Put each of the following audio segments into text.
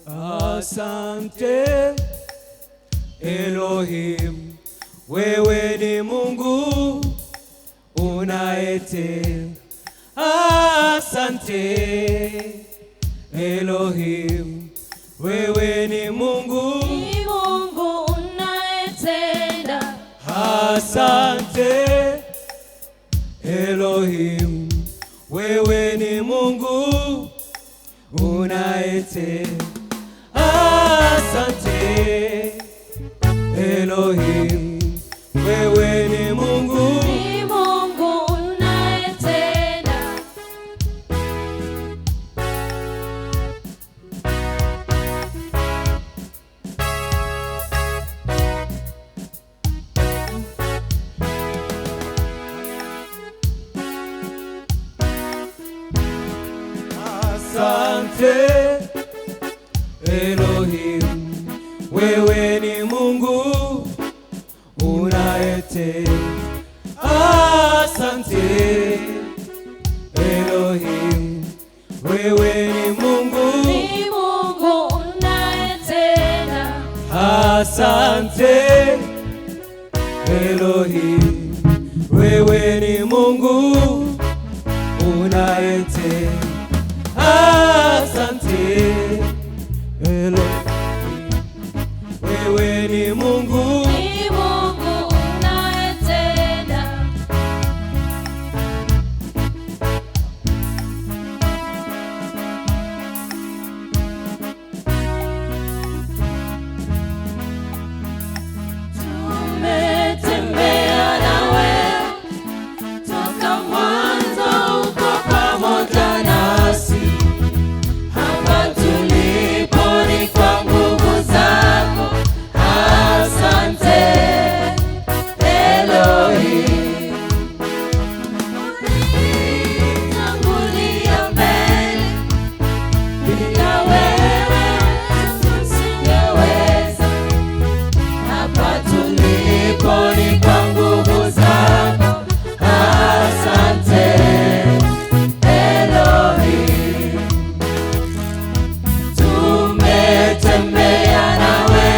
Asante Elohim, wewe ni Mungu unayetenda. Asante Elohim, wewe ni Mungu unayetenda. Asante Elohim, wewe ni Mungu unayetenda. Asante Elohim, wewe ni Mungu unayetenda. Asante Elohim, wewe ni Mungu unayetenda. Asante Elohim, wewe ni Mungu unayetenda. Asante Elohim, wewe ni Mungu unayetenda. Asante Elohim, wewe ni Mungu unayetenda. Tumetembea nawe toka mwanzo, uko pamoja nasi. Hapa tulipo ni kwa nguvu zako. Asante Elohim, ulitangulia mbele, bila wewe tusingeweza. Hapa tulipo ni kwa nguvu zako. Asante Elohim, tumetembea nawe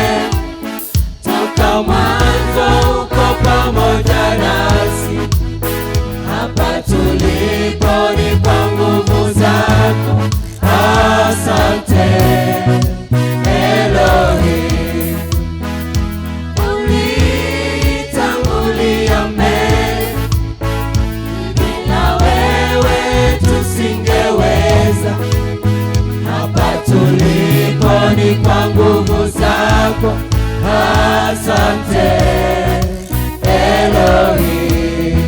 toka mwanzo, uko pamoja nasi. Hapa tulipo ni kwa nguvu zako. Asante Elohim, ulitangulia mbele, bila wewe tusingeweza. Hapa tulipo ni kwa nguvu zako. Asante Elohim.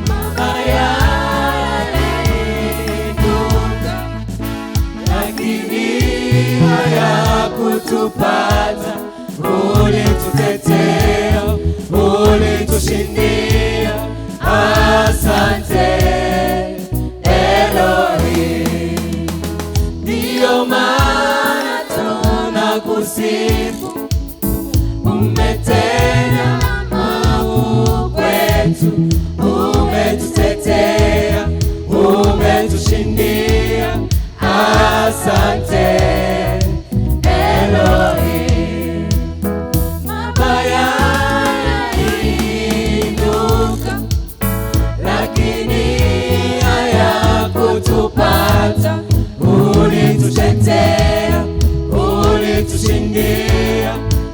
Mabaya yaliinuka, lakini hayakutupata. Ulitutetea, ulitushindia. Asante Elohim, ndiyo maana tunakusifu. Umetenda makuu kwetu, umetutetea, umetushindia. Asante Elohim, mabaya yaliinuka, lakini hayakutupata. Ulitutetea, ulitushindia.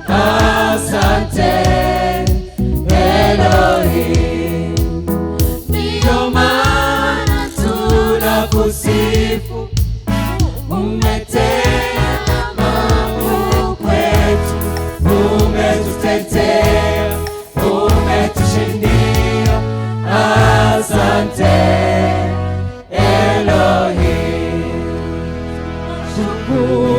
Asante Elohim, ndiyo maana tunakusifu. Umetenda makuu kwetu, umetutetea, umetushindia. Asante Elohim, shukuru